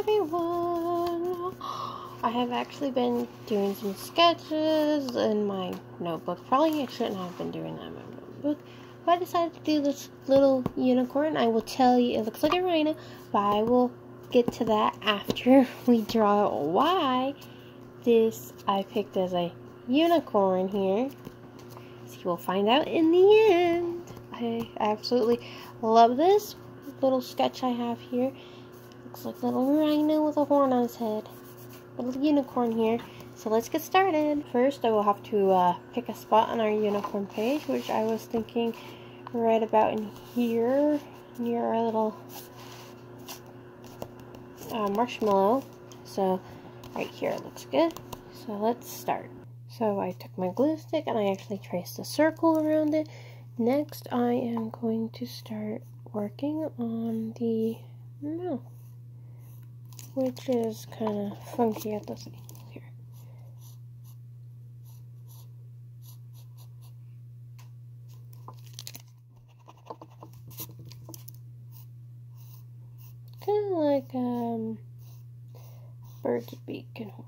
everyone! I have actually been doing some sketches in my notebook. Probably I shouldn't have been doing that in my notebook. But I decided to do this little unicorn. I will tell you, it looks like a rhino, but I will get to that after we draw why this I picked as a unicorn here. So you will find out in the end. I absolutely love this little sketch I have here. Looks like a little rhino with a horn on his head. Little unicorn here. So let's get started. First, I will have to pick a spot on our unicorn page, which I was thinking right about in here, near our little marshmallow. So right here looks good. So let's start. So I took my glue stick and I actually traced a circle around it. Next, I am going to start working on the mouth, which is kind of funky at this angle here. Kind of like bird's beak in a way.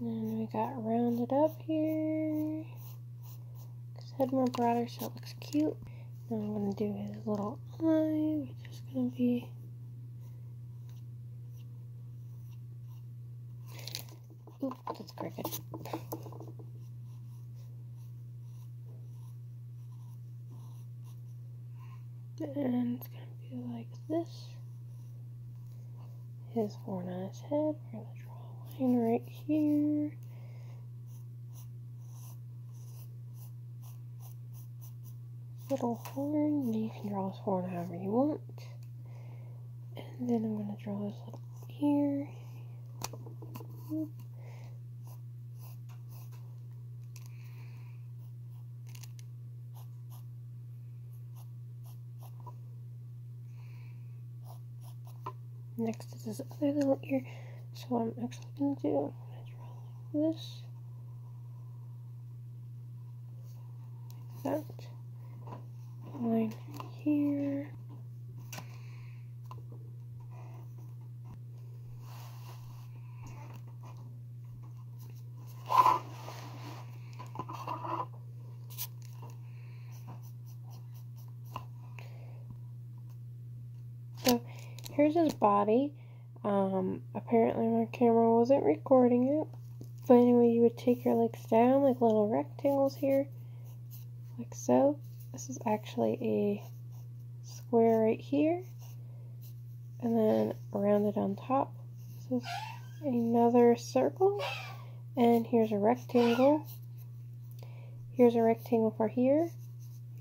And then we got rounded up here. His head more broader so it looks cute. Now I'm going to do his little eye, which is going to be oop, that's crooked. And it's going to be like this. His horn on his head. We're going to draw a line right here. Little horn. You can draw his horn however you want. And then I'm going to draw his little ear. Oop. Next is this other little ear. So what I'm actually going to do, I'm going to draw like this. Like that. Line here. So here's his body. Apparently my camera wasn't recording it. But anyway, you would take your legs down like little rectangles here. Like so. This is actually a square right here. And then rounded on top. This is another circle. And here's a rectangle. Here's a rectangle for here.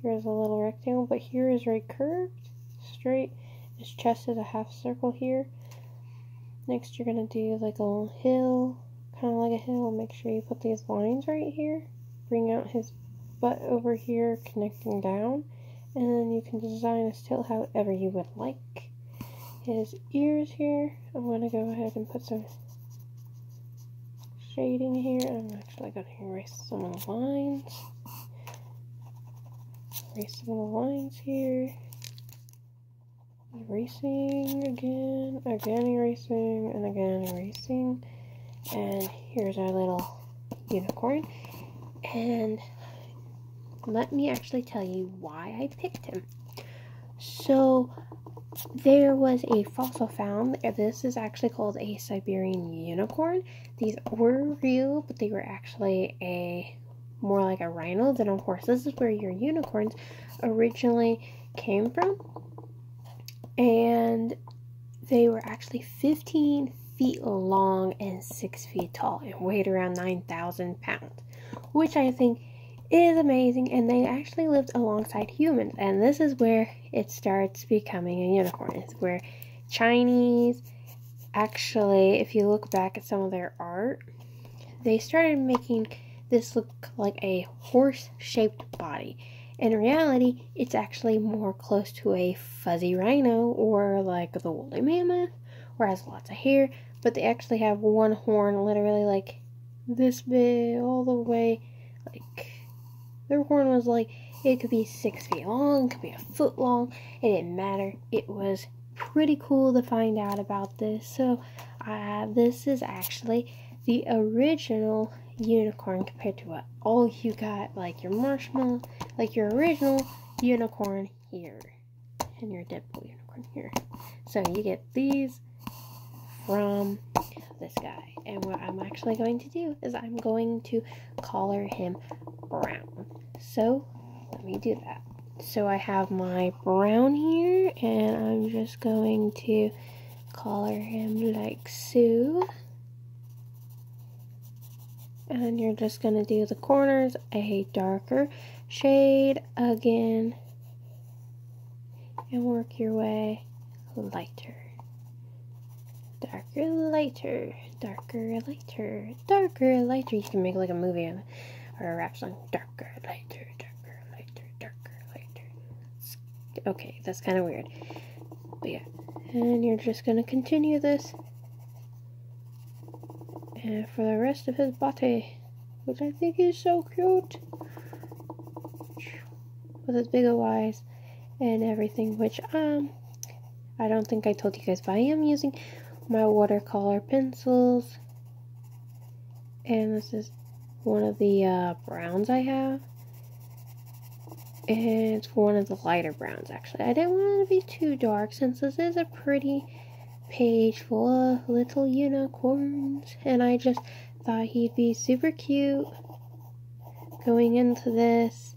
Here's a little rectangle, but here is right curved, straight. His chest is a half circle here. Next, you're going to do like a little hill, kind of like a hill. Make sure you put these lines right here. Bring out his butt over here, connecting down. And then you can design his tail however you would like. His ears here. I'm going to go ahead and put some shading here. I'm actually going to erase some of the lines. Erase some of the lines here. Erasing again, erasing, and again erasing. And here's our little unicorn. And let me actually tell you why I picked him. So there was a fossil found. This is actually called a Siberian unicorn. These were real, but they were actually more like a rhino than a horse. This is where your unicorns originally came from. And they were actually 15 feet long and 6 feet tall and weighed around 9,000 pounds, which I think is amazing. And they actually lived alongside humans. And this is where it starts becoming a unicorn. It's where Chinese, actually, if you look back at some of their art, they started making this look like a horse-shaped body. In reality, it's actually more close to a fuzzy rhino or like the woolly mammoth, or has lots of hair, but they actually have one horn literally like this big all the way like Their horn was like, it could be 6 feet long, it could be a foot long. It didn't matter. It was pretty cool to find out about this. So this is actually the original unicorn compared to what all you got, like your marshmallow, like your original unicorn here and your Deadpool unicorn here. So you get these from this guy, and what I'm actually going to do is I'm going to color him brown. So let me do that. So I have my brown here, and I'm just going to color him like so. And you're just going to do the corners a darker shade again, and work your way lighter. Darker, lighter, darker, lighter, darker, lighter. You can make like a movie or a rap song. Darker, lighter, darker, lighter, darker, lighter. Okay, that's kind of weird. But yeah. And you're just going to continue this. And for the rest of his body, which I think is so cute. With his big eyes and everything, which, I don't think I told you guys, but I am using my watercolor pencils, and this is one of the browns I have, and it's one of the lighter browns actually. I didn't want it to be too dark since this is a pretty page full of little unicorns, and I just thought he'd be super cute going into this,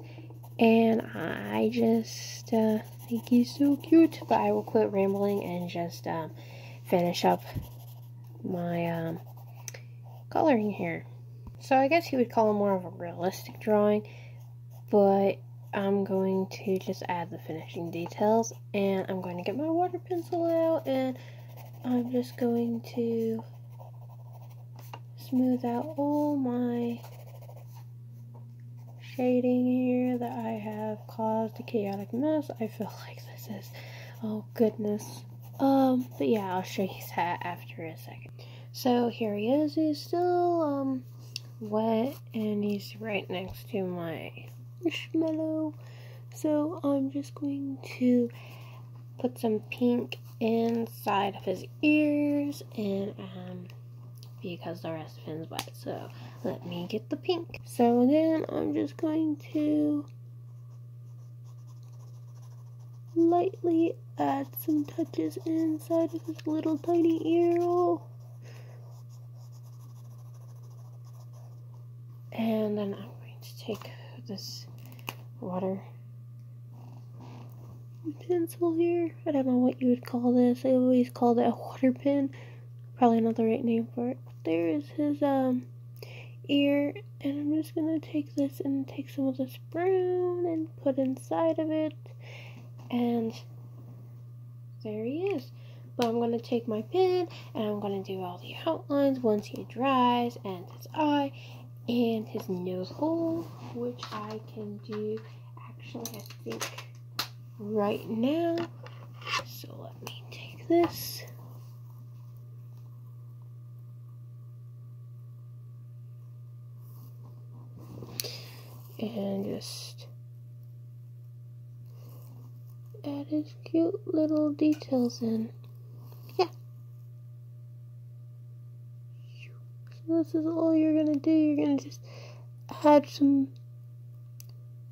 and I just think he's so cute. But I will quit rambling and just finish up my coloring here. So I guess you would call it more of a realistic drawing, but I'm going to just add the finishing details, and I'm going to get my water pencil out, and I'm just going to smooth out all my shading here that I have caused a chaotic mess. I feel like this is, oh goodness. But yeah, I'll show you that after a second. So here he is. He's still, wet, and he's right next to my marshmallow. So I'm just going to put some pink inside of his ears, and, because the rest of him is wet. So let me get the pink. So then I'm just going to lightly add some touches inside of his little tiny ear hole. And then I'm going to take this water pencil here. I don't know what you would call this. I always called it a water pen. Probably not the right name for it. But there is his ear, and I'm just gonna take this and take some of this brown and put inside of it, and there he is. But I'm gonna take my pen and I'm gonna do all the outlines once he dries, and his eye and his nose hole, which I can do actually I think right now. So let me take this. And just add his cute little details in. Yeah. So this is all you're gonna do. You're gonna just add some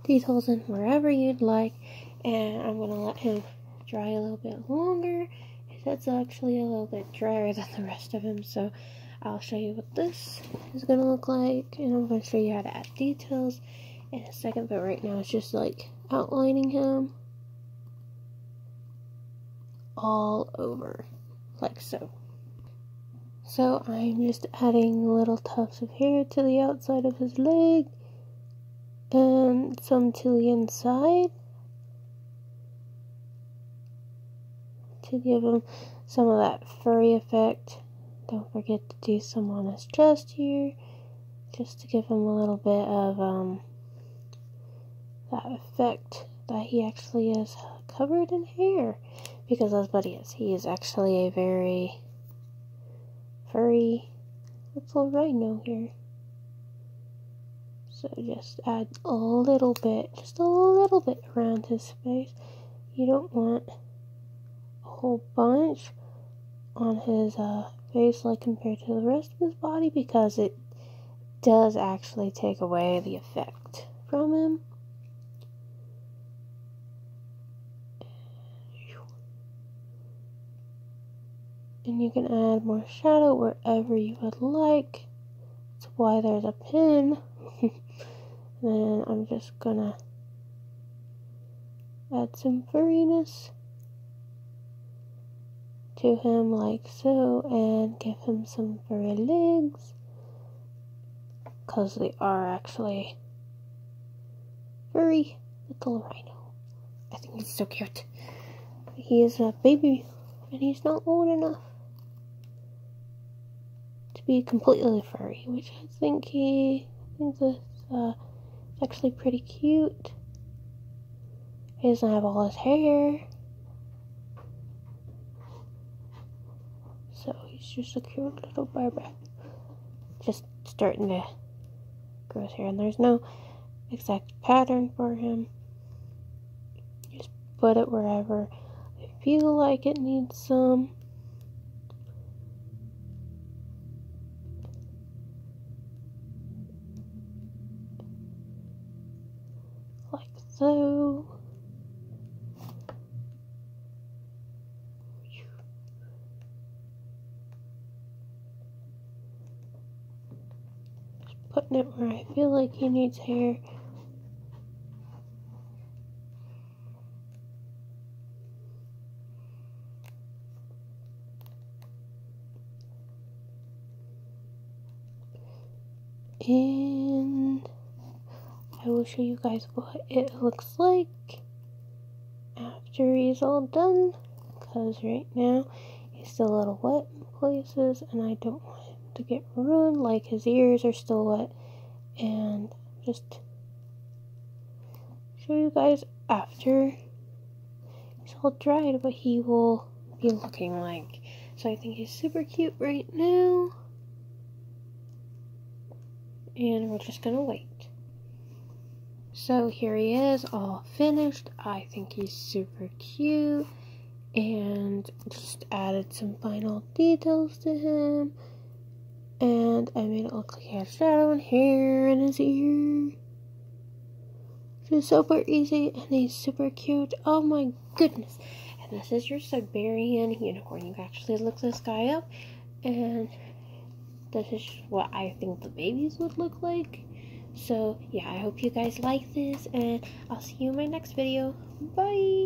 details in wherever you'd like. And I'm gonna let him dry a little bit longer. That's actually a little bit drier than the rest of him. So I'll show you what this is gonna look like. And I'm gonna show you how to add details in a second, but right now it's just like outlining him all over, like so. So I'm just adding little tufts of hair to the outside of his leg and some to the inside to give him some of that furry effect. Don't forget to do some on his chest here, just to give him a little bit of that effect that he actually is covered in hair, because that's what he is. He is actually a very furry little rhino here. So just add a little bit, just a little bit around his face. You don't want a whole bunch on his face like compared to the rest of his body, because it does actually take away the effect from him. And you can add more shadow wherever you would like. That's why there's a pin. Then I'm just gonna add some furriness to him like so, and give him some furry legs, because they are actually furry little rhino. I think he's so cute. He is a baby and he's not old enough to be completely furry, which I think is actually pretty cute. He doesn't have all his hair, so he's just a cute little barber. Just starting to grow his hair, and there's no exact pattern for him. Just put it wherever I feel like it needs some. Like so. Just putting it where I feel like he needs hair. And I will show you guys what it looks like after he's all done, because right now he's still a little wet in places and I don't want him to get ruined. Like his ears are still wet, and just show you guys after he's all dried what he will be looking like. So I think he's super cute right now, and we're just gonna wait. So here he is, all finished. I think he's super cute, and just added some final details to him, and I made it look like he had shadow and hair in his ear. It's super easy, and he's super cute. Oh my goodness. And this is your Siberian unicorn. You can actually look this guy up, and this is what I think the babies would look like. So yeah, I hope you guys like this, and I'll see you in my next video. Bye!